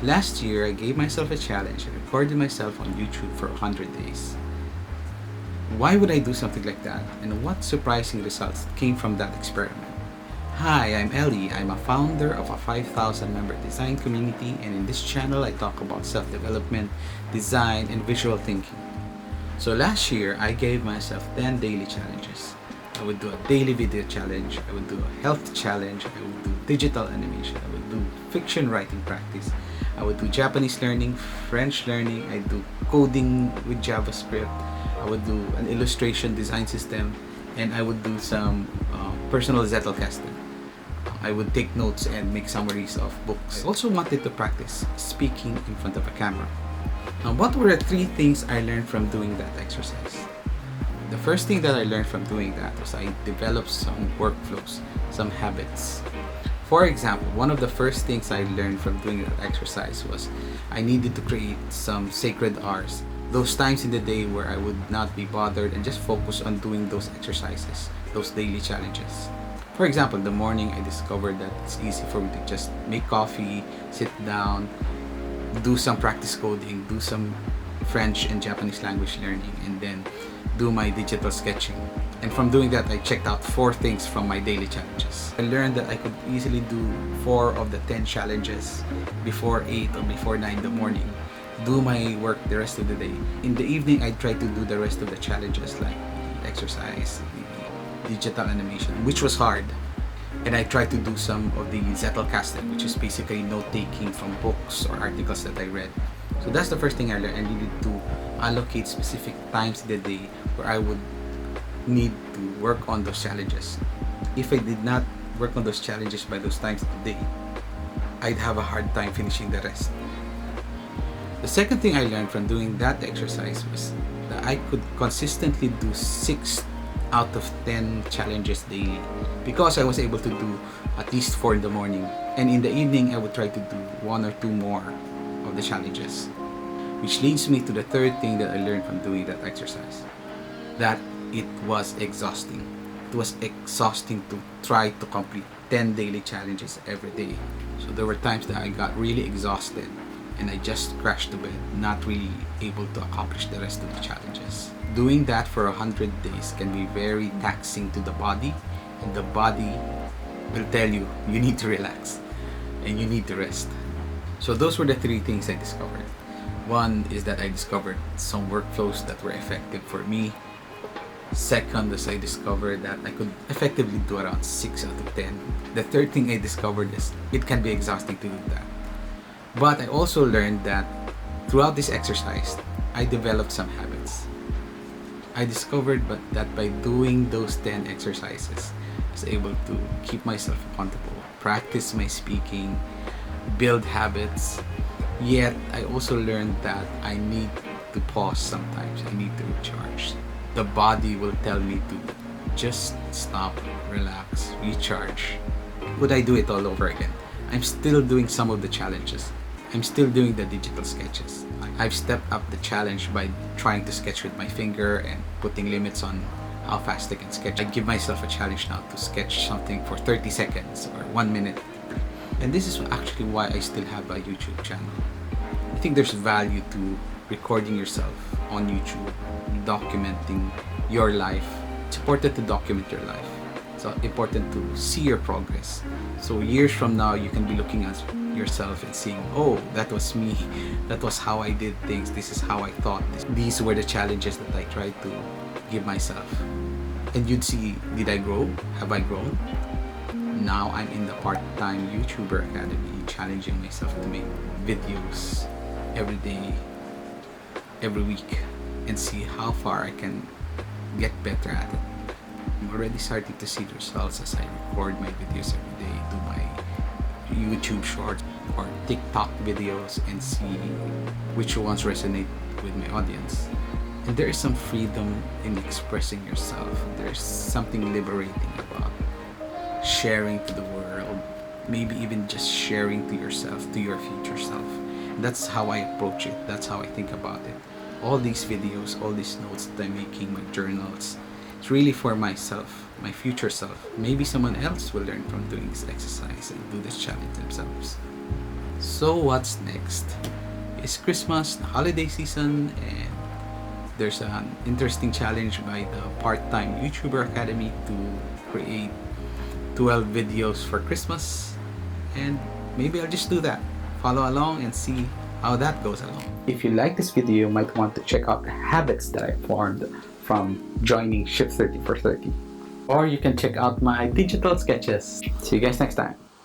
Last year, I gave myself a challenge and recorded myself on YouTube for 100 days. Why would I do something like that? And what surprising results came from that experiment? Hi, I'm Ellie. I'm a founder of a 5,000 member design community, and in this channel I talk about self-development, design, and visual thinking. So last year, I gave myself 10 daily challenges. I would do a daily video challenge, I would do a health challenge, I would do digital animation, I would do fiction writing practice, I would do Japanese learning, French learning, I do coding with JavaScript, I would do an illustration design system, and I would do some personal Zettel casting. I would take notes and make summaries of books. I also wanted to practice speaking in front of a camera. Now, what were the 3 things I learned from doing that exercise? The first thing that I learned from doing that was I developed some workflows, some habits. For example, one of the first things I learned from doing that exercise was I needed to create some sacred hours. Those times in the day where I would not be bothered and just focus on doing those exercises, those daily challenges. For example, in the morning I discovered that it's easy for me to just make coffee, sit down, do some practice coding, do some French and Japanese language learning, and then do my digital sketching. And from doing that, I checked out 4 things from my daily challenges. I learned that I could easily do 4 of the 10 challenges before 8 or before 9 in the morning. Do my work the rest of the day. In the evening, I try to do the rest of the challenges like the exercise, the digital animation, which was hard. And I tried to do some of the Zettel casting, which is basically note-taking from books or articles that I read. So that's the first thing I learned. I needed to allocate specific times in the day where I would need to work on those challenges. If I did not work on those challenges by those times of the day, I'd have a hard time finishing the rest. The second thing I learned from doing that exercise was that I could consistently do 6 out of 10 challenges daily because I was able to do at least 4 in the morning, and in the evening I would try to do 1 or 2 more of the challenges. Which leads me to the third thing that I learned from doing that exercise, that it was exhausting. It was exhausting to try to complete 10 daily challenges every day. So there were times that I got really exhausted and I just crashed to bed, not really able to accomplish the rest of the challenges. Doing that for 100 days can be very taxing to the body, and the body will tell you need to relax and you need to rest. So those were the 3 things I discovered. One is that I discovered some workflows that were effective for me. Second is I discovered that I could effectively do around 6 out of 10. The third thing I discovered is it can be exhausting to do that. But I also learned that throughout this exercise, I developed some habits. I discovered that by doing those 10 exercises, I was able to keep myself accountable, practice my speaking, build habits. Yet, I also learned that I need to pause sometimes. I need to recharge. The body will tell me to just stop, relax, recharge. Would I do it all over again? I'm still doing some of the challenges. I'm still doing the digital sketches. I've stepped up the challenge by trying to sketch with my finger and putting limits on how fast I can sketch. I give myself a challenge now to sketch something for 30 seconds or 1 minute. And this is actually why I still have a YouTube channel. I think there's value to recording yourself on YouTube, documenting your life. It's important to document your life. It's important to see your progress. So years from now, you can be looking at yourself and seeing, oh, that was me. That was how I did things. This is how I thought. These were the challenges that I tried to give myself. And you'd see, did I grow? Have I grown? Now I'm in the part-time YouTuber Academy, challenging myself to make videos every day, every week, and see how far I can get better at it. I'm already starting to see the results as I record my videos every day, do my YouTube shorts or TikTok videos, and see which ones resonate with my audience. And there is some freedom in expressing yourself. There's something liberating about sharing to the world, maybe even just sharing to yourself, to your future self. And that's how I approach it. That's how I think about it. All these videos, all these notes that I'm making, my journals, it's really for myself, my future self. Maybe someone else will learn from doing this exercise and do this challenge themselves. So what's next? It's Christmas, the holiday season, and there's an interesting challenge by the part-time YouTuber Academy to create 12 videos for Christmas, and maybe I'll just do that. Follow along and see how that goes along. If you like this video, you might want to check out the habits that I formed from joining Ship 30 for 30. Or you can check out my digital sketches. See you guys next time.